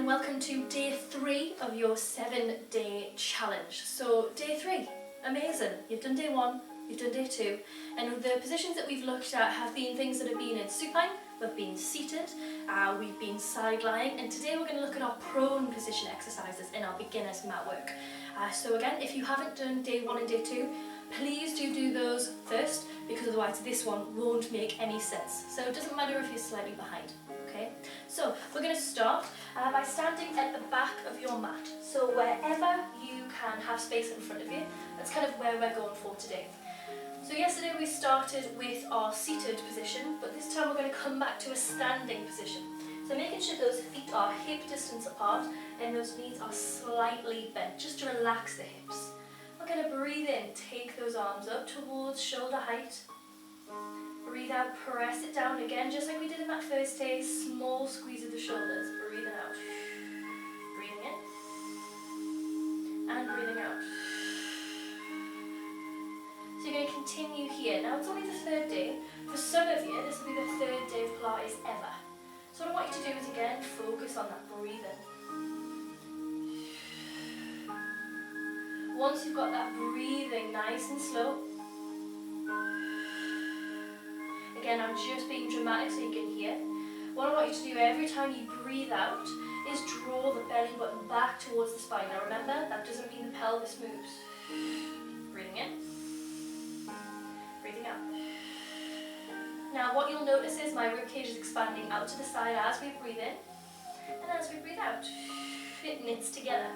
welcome to day 3 of your 7-day challenge. So day 3, amazing. You've done day 1, you've done day 2, and the positions that we've looked at have been things that have been in supine, we've been seated, we've been side lying, and today we're going to look at our prone position exercises in our beginner's mat work. So again, if you haven't done day 1 and day 2, please do those first, because otherwise this one won't make any sense. So it doesn't matter if you're slightly behind. Okay, so we're going to start by standing at the back of your mat. So wherever you can have space in front of you, that's kind of where we're going for today. So yesterday we started with our seated position, but this time we're going to come back to a standing position. So making sure those feet are hip distance apart and those knees are slightly bent, just to relax the hips. We're going to breathe in, take those arms up towards shoulder height. Breathe out, press it down again, just like we did in that first day. Small squeeze of the shoulders. Breathing out. Breathing in. And breathing out. So you're going to continue here. Now it's only the 3rd day. For some of you, this will be the 3rd day of Pilates ever. So what I want you to do is again, focus on that breathing. Once you've got that breathing nice and slow, again, I'm just being dramatic so you can hear. What I want you to do every time you breathe out is draw the belly button back towards the spine. Now remember, that doesn't mean the pelvis moves. Breathing in, breathing out. Now what you'll notice is my ribcage is expanding out to the side as we breathe in, and as we breathe out, it knits together.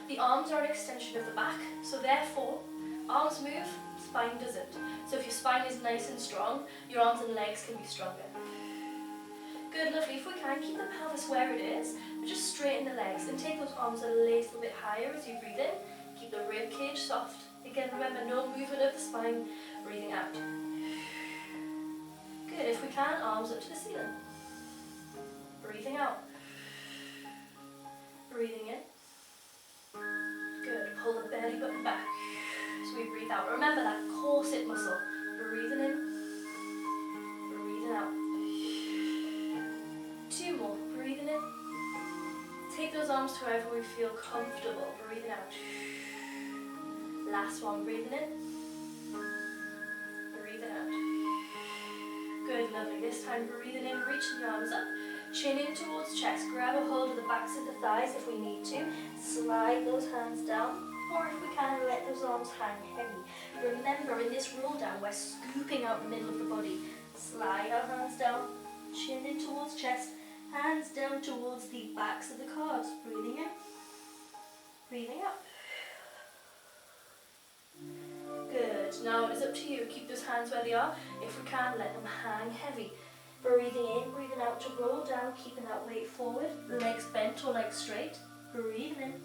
The arms are an extension of the back, so therefore, arms move, spine doesn't. So if your spine is nice and strong, your arms and legs can be stronger. Good, lovely. If we can, keep the pelvis where it is, but just straighten the legs and take those arms a little bit higher as you breathe in. Keep the rib cage soft. Again, remember, no movement of the spine. Breathing out. Good, if we can, arms up to the ceiling. Breathing out. Breathing in. Good, pull the belly button back. So we breathe out. Remember that corset muscle. Breathing in, breathing out. 2 more. Breathing in. Take those arms to wherever we feel comfortable. Breathing out. Last one. Breathing in, breathing out. Good, lovely. This time breathing in, reach the arms up. Chin in towards chest. Grab a hold of the backs of the thighs if we need to. Slide those hands down. Or if we can, let those arms hang heavy. Remember, in this roll down, we're scooping out the middle of the body. Slide our hands down, chin in towards chest, hands down towards the backs of the calves. Breathing in, breathing out. Good. Now it is up to you. Keep those hands where they are. If we can, let them hang heavy. Breathing in, breathing out to roll down, keeping that weight forward. Legs bent or legs straight. Breathing in.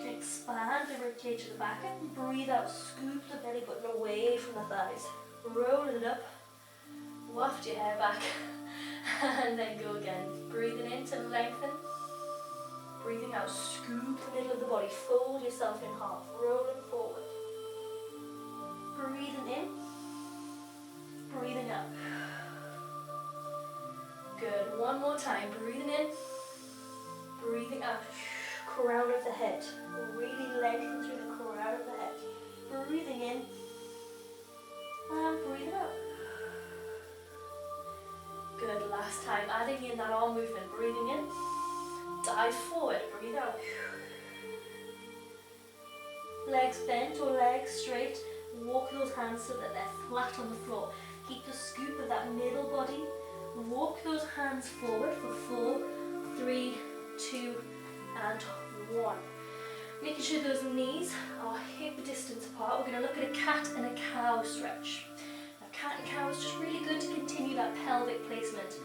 Expand the rib cage at the back and breathe out. Scoop the belly button away from the thighs. Roll it up. Waft your hair back. And then go again. Breathing in to lengthen. Breathing out. Scoop the middle of the body. Fold yourself in half. Rolling forward. Breathing in. Breathing out. Good. One more time. Breathing in. Breathing out. Crown of the head. Really lengthen through the crown of the head. Breathing in. And breathing out. Good. Last time. Adding in that arm movement. Breathing in. Dive forward. Breathe out. Legs bent or legs straight. Walk those hands so that they're flat on the floor. Keep the scoop of that middle body. Walk those hands forward for 4, 3, 2, and 1. Making sure those knees are hip distance apart. We're going to look at a cat and a cow stretch. Now, cat and cow is just really good to continue that pelvic placement.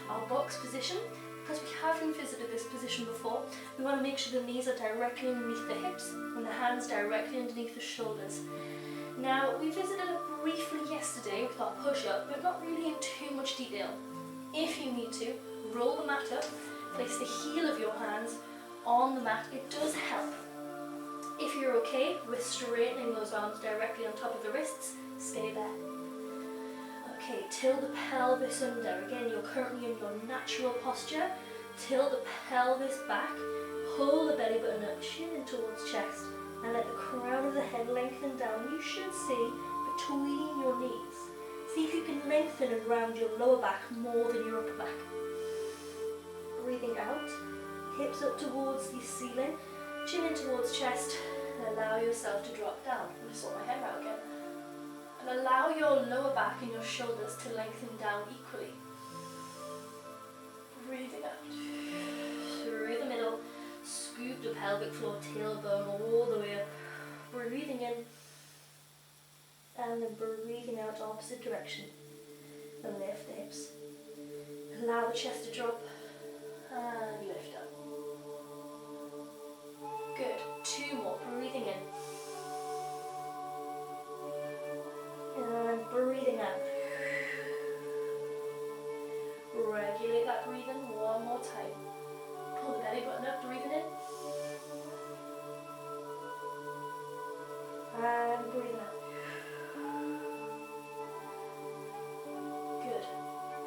Our box position, because we haven't visited this position before, we want to make sure the knees are directly underneath the hips and the hands directly underneath the shoulders. Now, we visited it briefly yesterday with our push-up, but not really in too much detail. If you need to, roll the mat up, place the heel of your hands on the mat. It does help. If you're okay with straightening those arms directly on top of the wrists, stay there. Okay, tilt the pelvis under. Again, you're currently in your natural posture. Tilt the pelvis back, pull the belly button up, chin in towards chest, and let the crown of the head lengthen down. You should see between your knees. See if you can lengthen around your lower back more than your upper back. Breathing out, hips up towards the ceiling, chin in towards chest, and allow yourself to drop down. I'm going to sort my hair out again. And allow your lower back and your shoulders to lengthen down equally. Breathing out through the middle, scoop the pelvic floor, tailbone all the way up. Breathing in and then breathing out opposite direction. And lift the hips. Allow the chest to drop and lift up. Good. 2 more. Breathing in and breathing out. Regulate that breathing 1 more time. Pull the belly button up, breathing in. And breathing out. Good.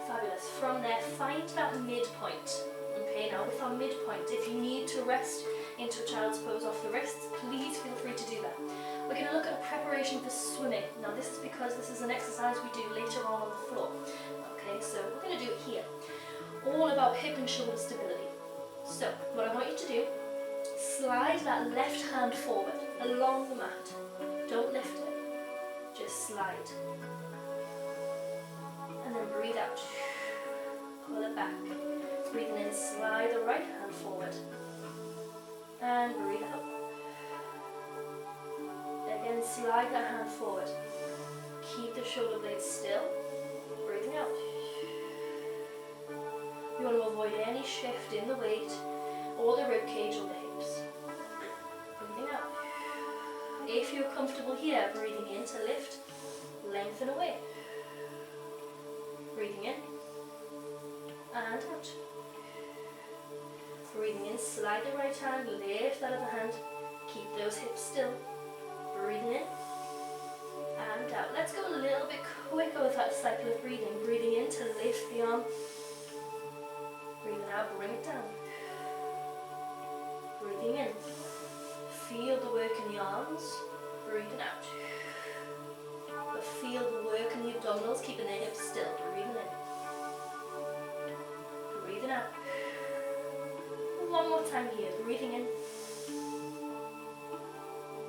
Fabulous. From there, find that midpoint. Okay, now with our midpoint, if you need to rest into a child's pose off the wrists, please feel free to do that. We're going to look at preparation for swimming. Now this is because this is an exercise we do later on the floor. Okay, so we're going to do it here. All about hip and shoulder stability. So what I want you to do, slide that left hand forward along the mat. Don't lift it, just slide. And then breathe out. Pull it back. Breathing in, slide the right hand forward. And breathe out. Again, slide that hand forward. Keep the shoulder blades still. Breathing out. You want to avoid any shift in the weight or the rib cage or the hips. Breathing out. If you're comfortable here, breathing in to lift, lengthen away. Breathing in and out. Breathing in, slide the right hand, lift that other hand, keep those hips still. Breathing in and out. Let's go a little bit quicker with that cycle of breathing. Breathing in to lift the arm. Breathing out, bring it down. Breathing in. Feel the work in the arms. Breathing out. But feel the work in the abdominals, keeping the hips still. Breathing in. Breathing out. 1 more time here. Breathing in.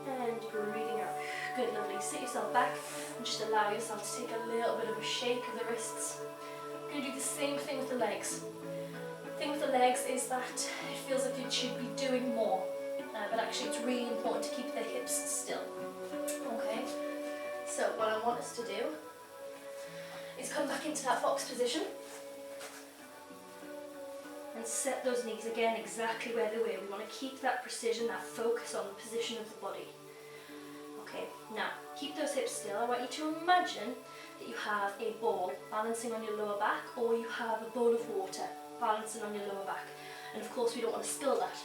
And breathing out. Good, lovely. Sit yourself back and just allow yourself to take a little bit of a shake of the wrists. We're going to do the same thing with the legs. The thing with the legs is that it feels like you should be doing more, but actually it's really important to keep the hips still. Okay, so what I want us to do is come back into that box position and set those knees again exactly where they were. We want to keep that precision, that focus on the position of the body. Okay, now keep those hips still. I want you to imagine that you have a ball balancing on your lower back, or you have a bowl of water balancing on your lower back. And of course we don't want to spill that.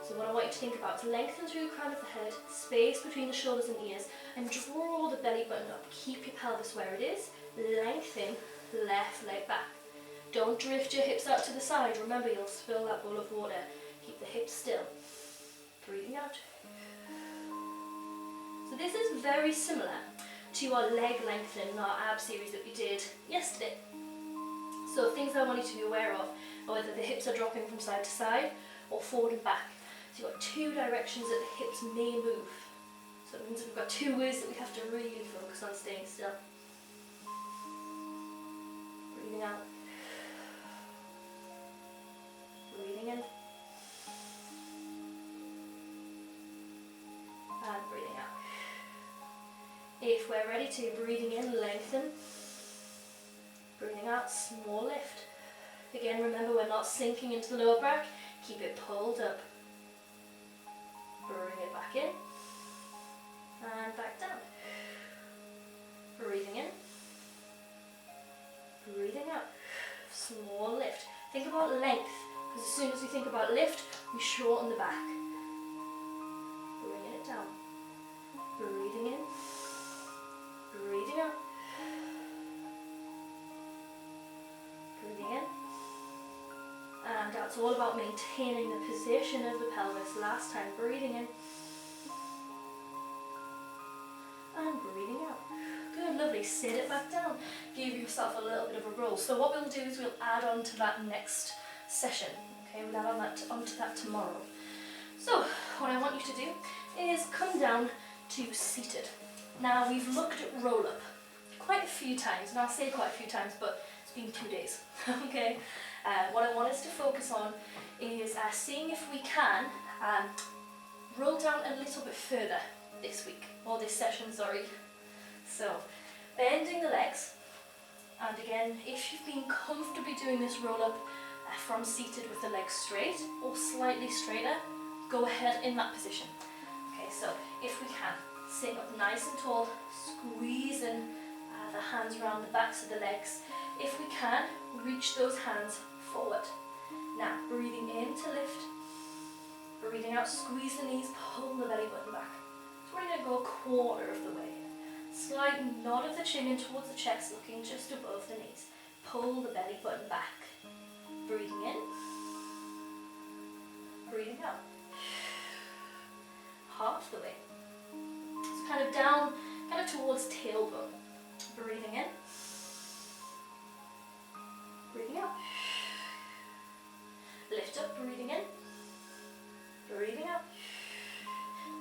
So what I want you to think about is lengthen through the crown of the head, space between the shoulders and ears, and draw the belly button up. Keep your pelvis where it is. Lengthen, left leg back. Don't drift your hips out to the side. Remember, you'll spill that bowl of water. Keep the hips still. Breathing out. So this is very similar to our leg lengthening, our ab series that we did yesterday. So things I want you to be aware of are whether the hips are dropping from side to side or forward and back. So you've got 2 directions that the hips may move. So it means we've got 2 ways that we have to really focus on staying still. Breathing out. Breathing in. And breathing out. If we're ready to, breathing in, lengthen. Breathing out, small lift. Again, remember we're not sinking into the lower back. Keep it pulled up. Bring it back in. And back down. Breathing in. Breathing out. Small lift. Think about length, because as soon as we think about lift, we shorten the back. Bringing it down. Breathing in. Breathing out. Breathing in. And out. That's all about maintaining the position of the pelvis. Last time, breathing in and breathing out. Good, lovely. Sit it back down. Give yourself a little bit of a roll. So what we'll do is we'll add on to that next session. Okay, we'll add onto that tomorrow. So what I want you to do is come down to seated. Now we've looked at roll up quite a few times, and I'll say quite a few times, but it's been 2 days. Okay. What I want us to focus on is seeing if we can roll down a little bit further this week, or this session, sorry. So, bending the legs, and again, if you've been comfortably doing this roll up from seated with the legs straight or slightly straighter, go ahead in that position. Okay, so if we can, sit up nice and tall, squeezing the hands around the backs of the legs. If we can, reach those hands forward. Now, breathing in to lift, breathing out, squeeze the knees, pull the belly button back. So we're going to go a quarter of the way. Slight nod of the chin in towards the chest, looking just above the knees. Pull the belly button back. Breathing in, breathing out. Half the way. So kind of down, kind of towards tailbone. Breathing in, breathing out. Lift up, breathing in, breathing out.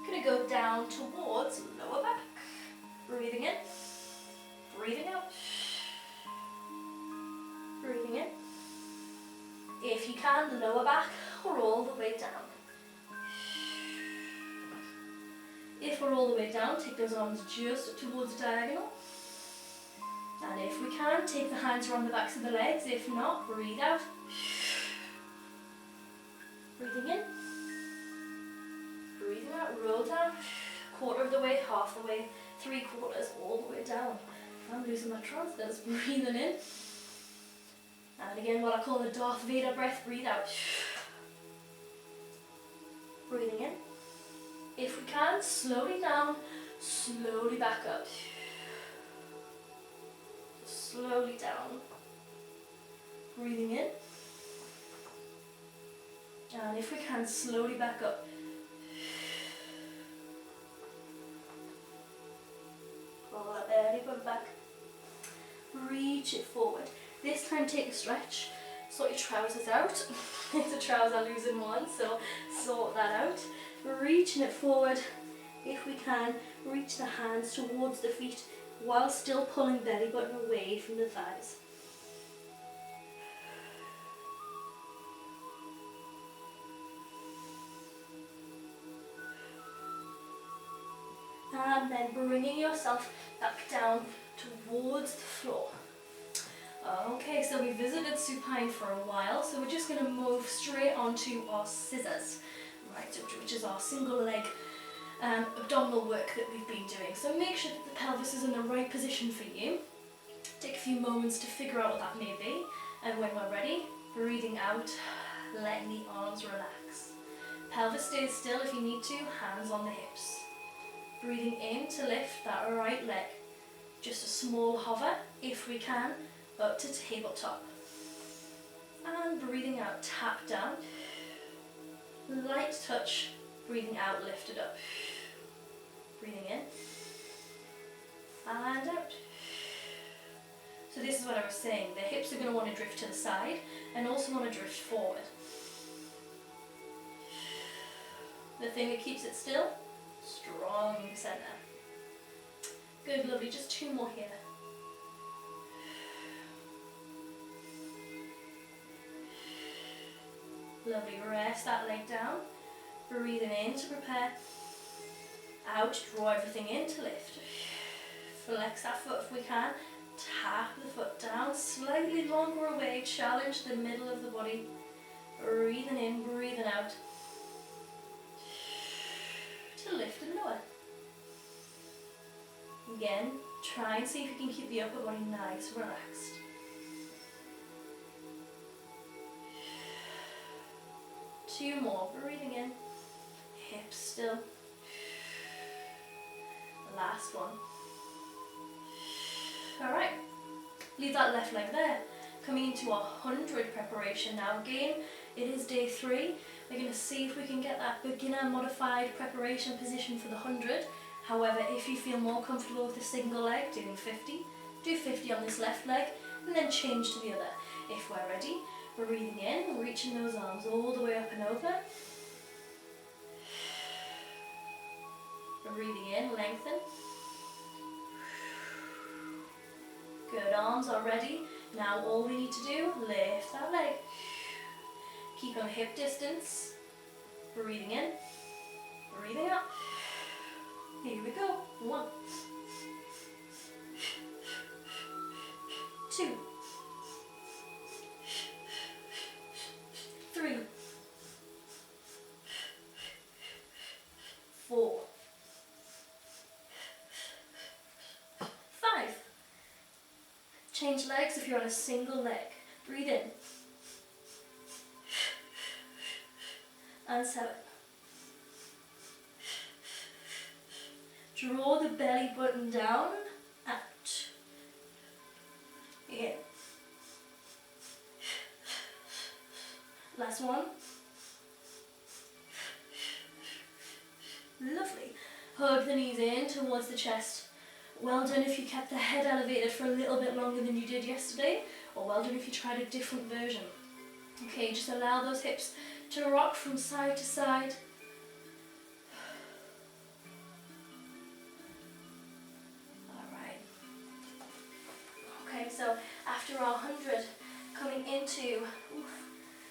Gonna go down towards lower back. Breathing in, breathing out. Breathing in. If you can, lower back or all the way down. If we're all the way down, take those arms just up towards the diagonal. And if we can, take the hands around the backs of the legs. If not, breathe out. Breathing in. Breathing out, roll down. Quarter of the way, half the way, 3/4, all the way down. I'm losing my transverse. Breathing in. And again, what I call the Darth Vader breath, breathe out. Breathing in. If we can, slowly down, slowly back up. Slowly down. Breathing in. And if we can, slowly back up. Pull that belly button back. Reach it forward. This time take a stretch. Sort your trousers out. If the trousers are losing one, so sort that out. Reaching it forward. If we can, reach the hands towards the feet while still pulling belly button away from the thighs. And then bringing yourself back down towards the floor. Okay, so we visited supine for a while, so we're just going to move straight onto our scissors, right, which is our single leg abdominal work that we've been doing. So make sure that the pelvis is in the right position for you. Take a few moments to figure out what that may be, and when we're ready, breathing out, letting the arms relax. Pelvis stays still if you need to, hands on the hips. Breathing in to lift that right leg. Just a small hover, if we can, up to tabletop. And breathing out, tap down. Light touch, breathing out, lift it up. Breathing in. And out. So this is what I was saying, the hips are going to want to drift to the side and also want to drift forward. The thing that keeps it still, strong center. Good, lovely, just 2 more here. Lovely, rest that leg down. Breathing in to prepare. Out, draw everything in to lift. Flex that foot if we can. Tap the foot down, slightly longer away. Challenge the middle of the body. Breathing in, breathing out. To lift and lower. Again, try and see if you can keep the upper body nice, relaxed. Two more, breathing in, hips still. Last one. Alright, leave that left leg there. Coming into our 100 preparation now. Again, It is day 3. We're going to see if we can get that beginner modified preparation position for the 100. However, if you feel more comfortable with a single leg, doing 50, do 50 on this left leg, and then change to the other. If we're ready, we're breathing in, reaching those arms all the way up and over. We're breathing in, lengthen. Good, arms are ready. Now all we need to do, lift that leg. Keep them hip distance. Breathing in, breathing out. Here we go. 1, 2, 3, 4, 5. Change legs if you're on a single leg. Breathe in. And 7. Draw the belly button down, out. In. Last one. Lovely. Hug the knees in towards the chest. Well done if you kept the head elevated for a little bit longer than you did yesterday, or well done if you tried a different version. Okay, just allow those hips to rock from side to side. Alright. Okay, so after our 100, coming into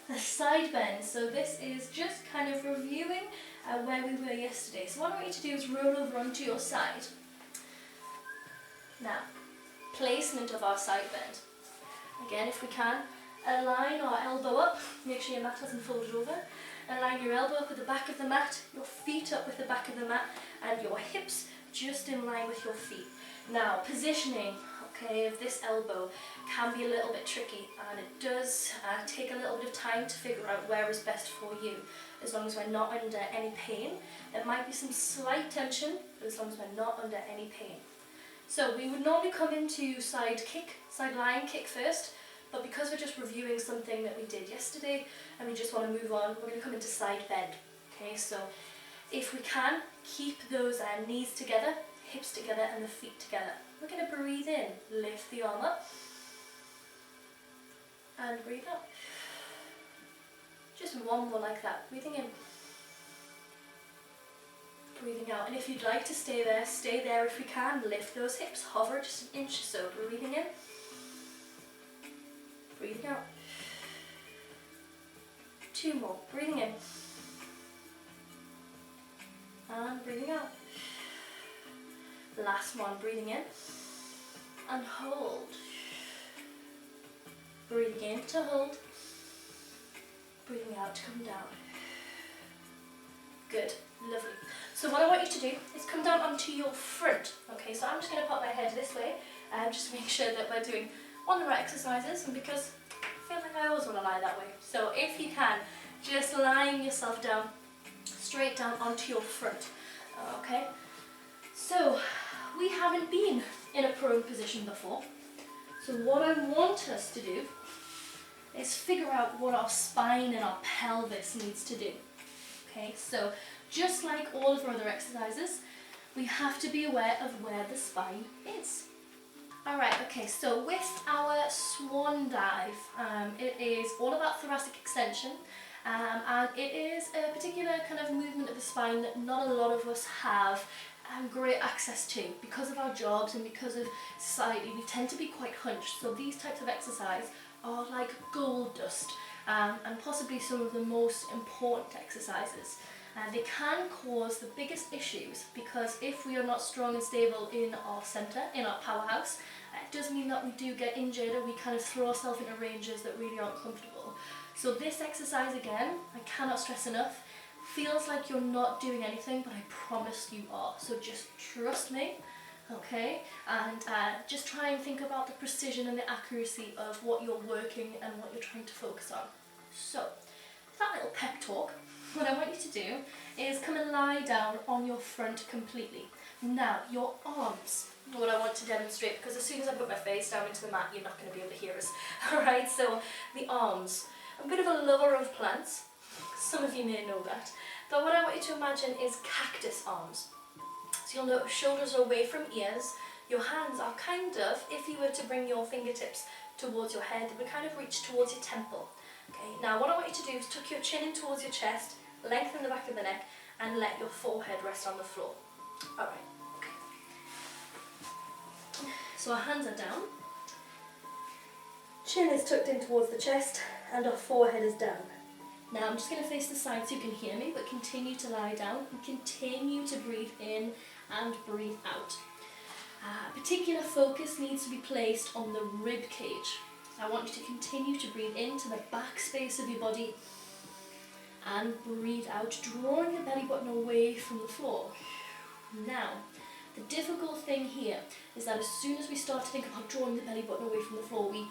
the side bend. So this is just kind of reviewing where we were yesterday. So what I want you to do is roll over onto your side. Now, placement of our side bend. Again, if we can, align our elbow up, make sure your mat hasn't folded over. Align your elbow up with the back of the mat, your feet up with the back of the mat, and your hips just in line with your feet. Now, positioning, okay, of this elbow can be a little bit tricky, and it does take a little bit of time to figure out where is best for you. As long as we're not under any pain, there might be some slight tension, but as long as we're not under any pain. So we would normally come into side lying kick first, but because we're just reviewing something that we did yesterday and we just want to move on, we're going to come into side bend. Okay, so if we can, keep those knees together, hips together and the feet together. We're going to breathe in, lift the arm up and breathe out. Just one more like that, breathing in. Breathing out, and if you'd like to stay there if you can. Lift those hips, hover just an inch or so. Breathing in, breathing out. 2 more, breathing in, and breathing out. Last one, breathing in, and hold. Breathing in to hold, breathing out to come down. Good, lovely. So what I want you to do is come down onto your front. Okay, so I'm just going to pop my head this way, just to make sure that we're doing all the right exercises, and because I feel like I always want to lie that way. So if you can, just lying yourself down, straight down onto your front. Okay, so we haven't been in a prone position before. So what I want us to do is figure out what our spine and our pelvis needs to do. Okay, so just like all of our other exercises, we have to be aware of where the spine is. Alright, okay, so with our swan dive, it is all about thoracic extension, and it is a particular kind of movement of the spine that not a lot of us have great access to. Because of our jobs and because of society, we tend to be quite hunched, so these types of exercise are like gold dust, and possibly some of the most important exercises. They can cause the biggest issues, because if we are not strong and stable in our centre, in our powerhouse, it does mean that we do get injured and we kind of throw ourselves into ranges that really aren't comfortable. So this exercise, again, I cannot stress enough, feels like you're not doing anything, but I promise you are. So just trust me, okay? And just try and think about the precision and the accuracy of what you're working and what you're trying to focus on. So, that little pep talk, what I want you to do is come and lie down on your front completely. Now, your arms, what I want to demonstrate, because as soon as I put my face down into the mat, you're not going to be able to hear us. Alright, so the arms. I'm a bit of a lover of plants. Some of you may know that. But what I want you to imagine is cactus arms. So you'll notice shoulders are away from ears. Your hands are kind of, if you were to bring your fingertips towards your head, they would kind of reach towards your temple. Okay, now what I want you to do is tuck your chin in towards your chest, lengthen the back of the neck, and let your forehead rest on the floor. Alright, okay. So our hands are down. Chin is tucked in towards the chest, and our forehead is down. Now I'm just going to face the side so you can hear me, but continue to lie down and continue to breathe in and breathe out. Particular focus needs to be placed on the rib cage. I want you to continue to breathe into the back space of your body and breathe out, drawing the belly button away from the floor. Now, the difficult thing here is that as soon as we start to think about drawing the belly button away from the floor, we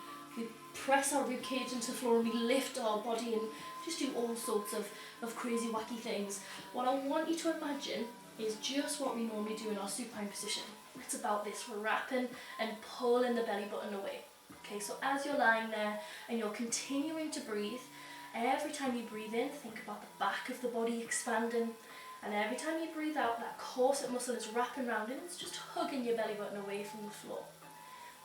press our rib cage into the floor and we lift our body and just do all sorts of crazy wacky things. What I want you to imagine is just what we normally do in our supine position. It's about this wrapping and pulling the belly button away. Okay, so as you're lying there and you're continuing to breathe, every time you breathe in, think about the back of the body expanding, and every time you breathe out, that corset muscle is wrapping around and it's just hugging your belly button away from the floor.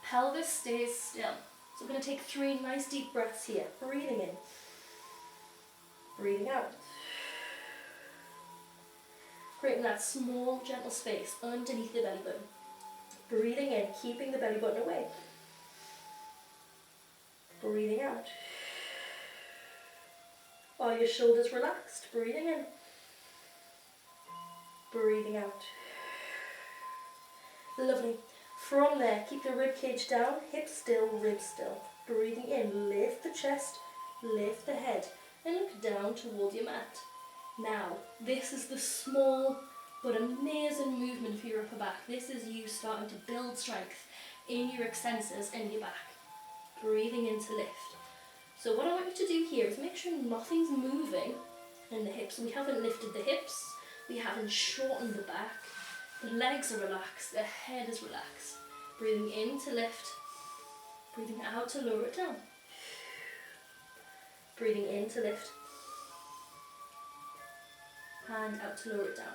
Pelvis stays still. So we're going to take 3 nice deep breaths here. Breathing in, breathing out. Creating that small, gentle space underneath the belly button. Breathing in, keeping the belly button away. Breathing out. Are your shoulders relaxed? Breathing in. Breathing out. Lovely. From there, keep the rib cage down, hips still, ribs still. Breathing in, lift the chest, lift the head, and look down toward your mat. Now, this is the small but amazing movement for your upper back. This is you starting to build strength in your extensors and your back. Breathing in to lift. So what I want you to do here is make sure nothing's moving in the hips. We haven't lifted the hips, we haven't shortened the back. The legs are relaxed, the head is relaxed. Breathing in to lift, breathing out to lower it down. Breathing in to lift, and out to lower it down.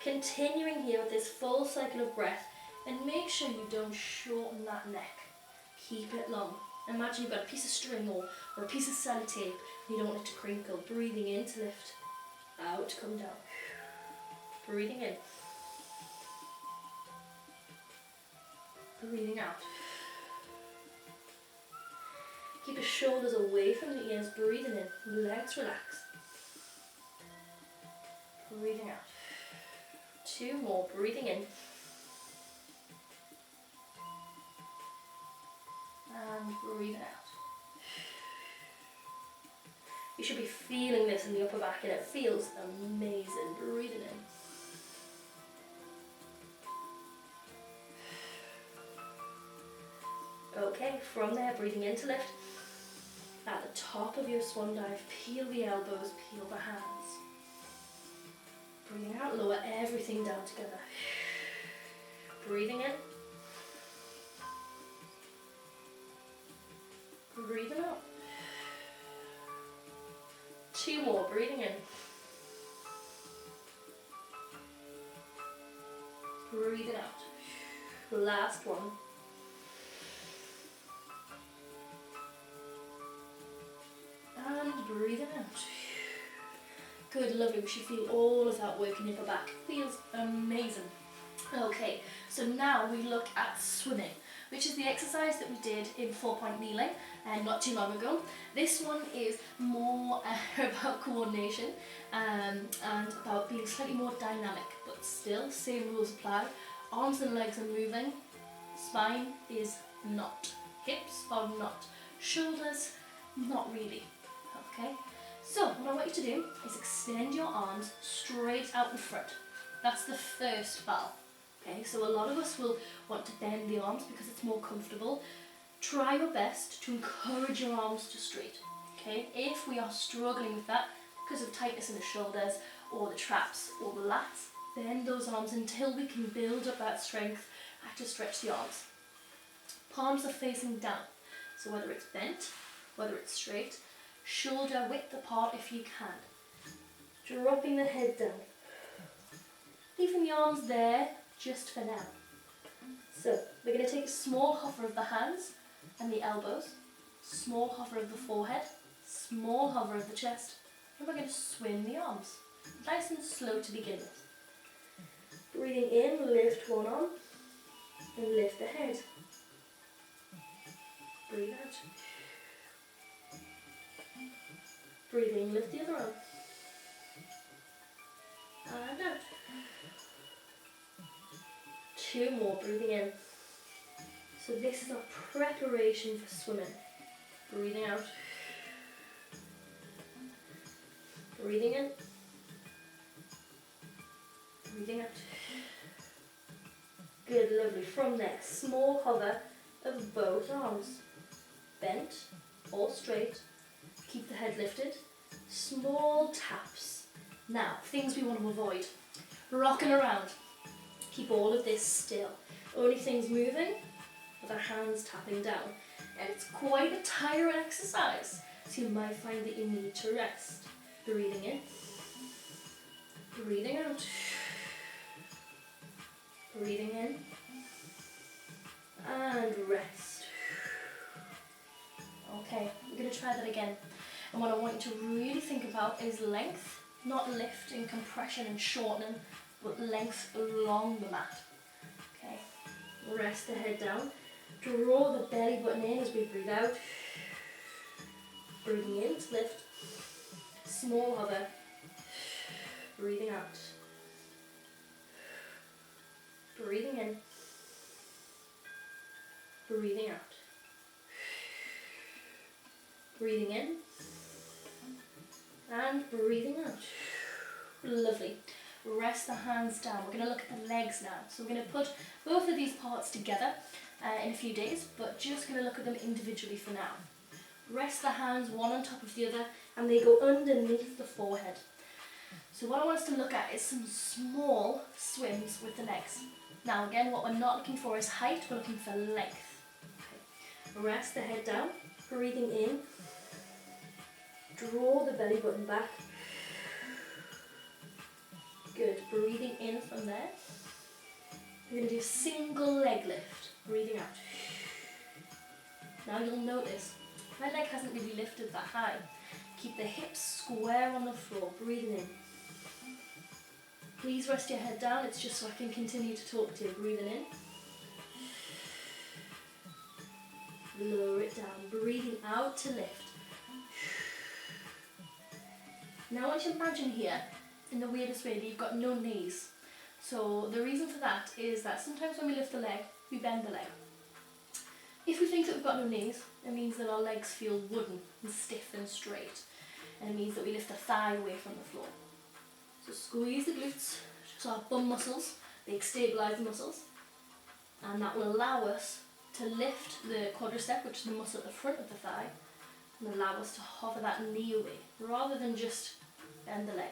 Continuing here with this full cycle of breath, and make sure you don't shorten that neck. Keep it long. Imagine you've got a piece of string or a piece of sellotape and you don't want it to crinkle. Breathing in to lift, out to come down. Breathing in, breathing out. Keep your shoulders away from the ears, breathing in, legs relax. Breathing out. 2 more, breathing in. And breathing out. You should be feeling this in the upper back and it feels amazing. Breathing in. Okay, from there, breathing in to lift. At the top of your swan dive, peel the elbows, peel the hands. Breathing out, lower everything down together. Breathing in. Breathing out. 2 more, breathing in. Breathing out. Last one. And breathing out. Good, lovely. We should feel all of that work in your upper back. Feels amazing. Okay, so now we look at swimming, which is the exercise that we did in 4-point kneeling not too long ago. This one is more about coordination and about being slightly more dynamic, but still, same rules apply. Arms and legs are moving, spine is not, hips are not, shoulders, not really. Okay, so what I want you to do is extend your arms straight out in front. That's the first bar. Okay, so a lot of us will want to bend the arms because it's more comfortable. Try your best to encourage your arms to straight. Okay, if we are struggling with that because of tightness in the shoulders or the traps or the lats, bend those arms until we can build up that strength to stretch the arms. Palms are facing down, so whether it's bent whether it's straight, shoulder width apart if you can. Dropping the head down. Leaving the arms there just for now. So we're going to take a small hover of the hands and the elbows, small hover of the forehead, small hover of the chest, and we're going to swim the arms. Nice and slow to begin with. Breathing in, lift one arm and lift the head. Breathe out. Breathing, lift the other arm. And out. 2 more, breathing in. So this is our preparation for swimming. Breathing out. Breathing in. Breathing out. Good, lovely. From there, small hover of both arms. Bent or straight. Keep the head lifted. Small taps. Now, things we want to avoid. Rocking around. Keep all of this still. Only things moving are the hands tapping down. And it's quite a tiring exercise, so you might find that you need to rest. Breathing in. Breathing out. Breathing in. And rest. Okay, we're going to try that again. And what I want you to really think about is length, not lift and compression and shortening, but length along the mat. Okay, rest the head down. Draw the belly button in as we breathe out. Breathing in to lift. Small hover. Breathing out. Breathing in. Breathing out. Breathing in. And breathing out. Lovely. Rest the hands down. We're going to look at the legs now. So we're going to put both of these parts together in a few days, but just going to look at them individually for now. Rest the hands one on top of the other, and they go underneath the forehead. So what I want us to look at is some small swims with the legs. Now again, what we're not looking for is height, we're looking for length. Okay. Rest the head down, breathing in. Draw the belly button back. Good, breathing in from there. We're going to do a single leg lift, breathing out. Now you'll notice, my leg hasn't really lifted that high. Keep the hips square on the floor, breathing in. Please rest your head down, it's just so I can continue to talk to you. Breathing in. Lower it down, breathing out to lift. Now I want you to imagine here, in the weirdest way, that you've got no knees. So the reason for that is that sometimes when we lift the leg, we bend the leg. If we think that we've got no knees, it means that our legs feel wooden and stiff and straight. And it means that we lift the thigh away from the floor. So squeeze the glutes, so our bum muscles, they stabilise the muscles. And that will allow us to lift the quadricep, which is the muscle at the front of the thigh, and allow us to hover that knee away, rather than just bend the leg.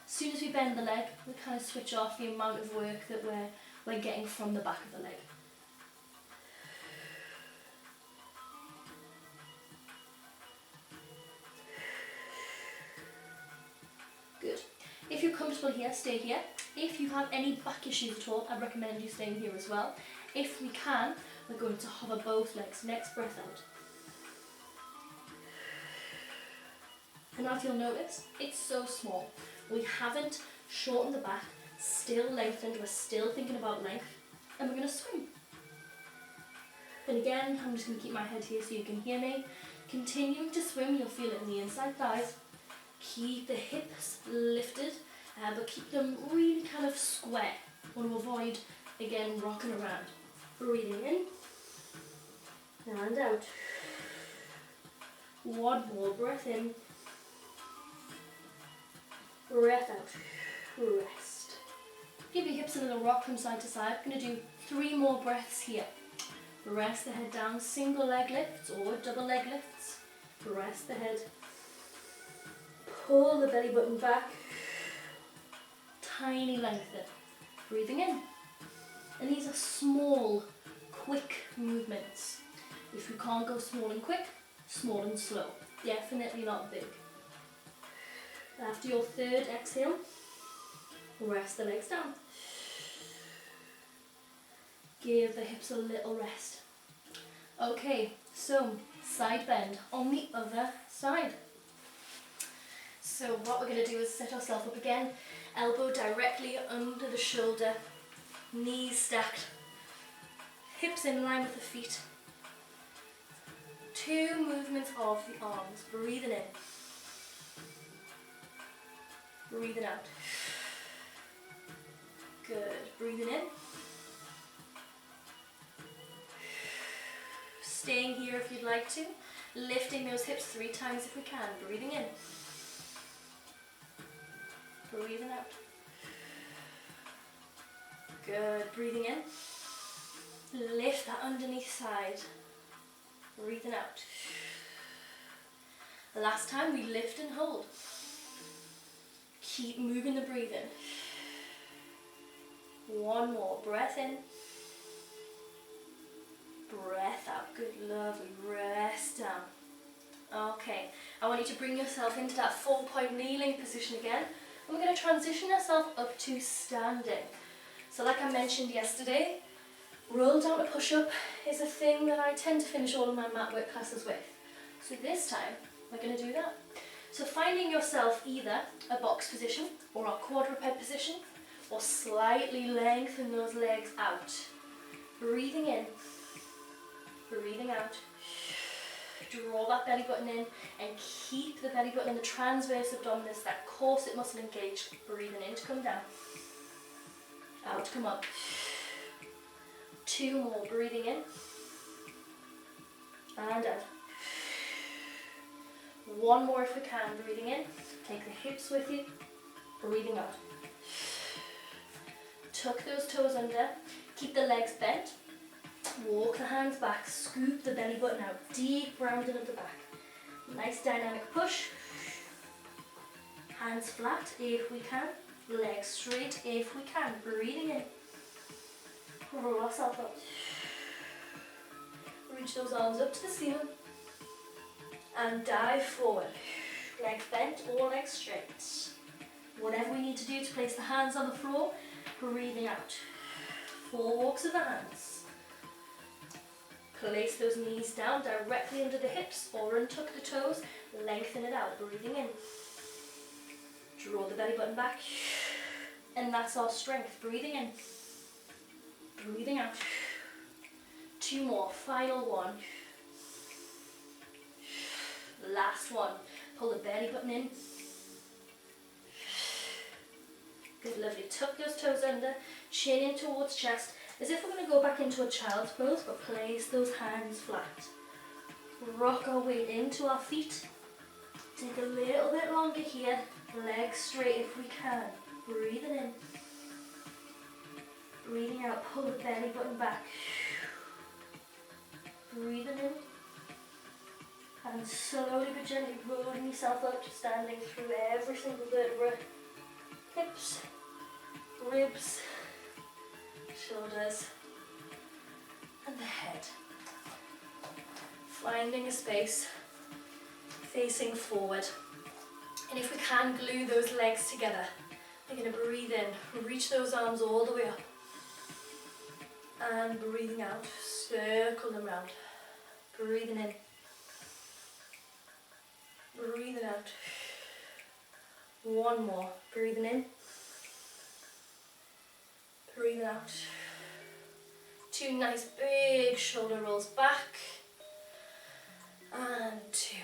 As soon as we bend the leg, we kind of switch off the amount of work that we're getting from the back of the leg. Good. If you're comfortable here, stay here. If you have any back issues at all, I recommend you staying here as well. If we can, we're going to hover both legs. Next breath out. And as you'll notice, it's so small. We haven't shortened the back, still lengthened, we're still thinking about length, and we're going to swim. And again, I'm just going to keep my head here so you can hear me. Continuing to swim, you'll feel it in the inside thighs. Keep the hips lifted, but keep them really kind of square. Want to avoid, again, rocking around. Breathing in, and out. One more breath in. Breath out. Rest. Give your hips a little rock from side to side. I'm going to do 3 more breaths here. Rest the head down, single leg lifts or double leg lifts. Rest the head. Pull the belly button back. Tiny lengthen. Breathing in. And these are small, quick movements. If you can't go small and quick, Small and slow, definitely not big. After your third exhale, rest the legs down. Give the hips a little rest. Okay, so side bend on the other side. So what we're going to do is set ourselves up again, elbow directly under the shoulder, knees stacked, hips in line with the feet. 2 movements of the arms, breathing in, breathing out. Good, breathing in. Staying here if you'd like to, lifting those hips 3 times if we can, breathing in, breathing out. Good, breathing in. Lift that underneath side, breathing out. Last time we lift and hold. Keep moving the breathing. 1 more, breath in, breath out. Good, lovely, rest down. Okay, I want you to bring yourself into that 4-point kneeling position again. And we're going to transition ourselves up to standing. So like I mentioned yesterday, roll down to push-up is a thing that I tend to finish all of my mat work classes with. So this time, we're going to do that. So finding yourself either a box position or a quadruped position, or slightly lengthen those legs out. Breathing in, breathing out. Draw that belly button in and keep the belly button in the transverse abdominis, that corset muscle engaged. Breathing in to come down. Out to come up. 2 more, breathing in. And out. 1 more if we can, breathing in. Take the hips with you, breathing out. Tuck those toes under, keep the legs bent. Walk the hands back, scoop the belly button out, deep rounding of the back. Nice dynamic push. Hands flat if we can, legs straight if we can. Breathing in. Roll ourselves up. Reach those arms up to the ceiling. And dive forward. Legs bent or legs straight. Whatever we need to do to place the hands on the floor, breathing out. 4 walks of the hands. Place those knees down directly under the hips or untuck the toes, lengthen it out, breathing in. Draw the belly button back. And that's our strength, breathing in, breathing out. 2 more, final one. Last one. Pull the belly button in. Good, lovely. Tuck those toes under, chin in towards chest, as if we're going to go back into a child's pose, but place those hands flat. Rock our weight into our feet. Take a little bit longer here. Legs straight if we can. Breathing in. Breathing out. Pull the belly button back. Breathing in. And slowly but gently rolling yourself up to standing through every single vertebra. Hips, ribs, shoulders, and the head. Finding a space, facing forward. And if we can, glue those legs together. We're going to breathe in, reach those arms all the way up. And breathing out, circle them round. Breathing in. Breathing out. 1 more. Breathing in. Breathing out. 2 nice big shoulder rolls back. And 2.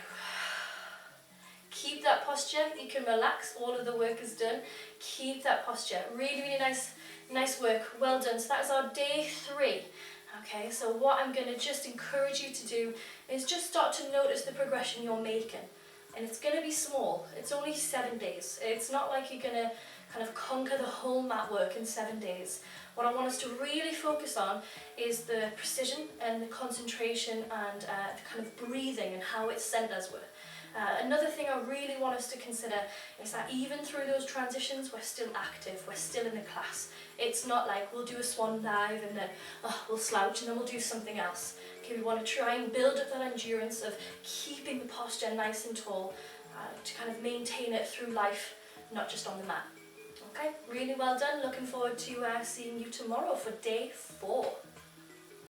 Keep that posture. You can relax. All of the work is done. Keep that posture. Really, really nice work. Well done. So that is our day 3. Okay, so what I'm going to just encourage you to do is just start to notice the progression you're making. And it's going to be small. It's only 7 days. It's not like you're going to kind of conquer the whole mat work in 7 days. What I want us to really focus on is the precision and the concentration and the kind of breathing and how it's sent us with. Another thing I really want us to consider is that even through those transitions, we're still active, we're still in the class. It's not like we'll do a swan dive and then we'll slouch and then we'll do something else. Okay, we want to try and build up that endurance of keeping the posture nice and tall to kind of maintain it through life, not just on the mat. Okay, really well done. Looking forward to seeing you tomorrow for day 4.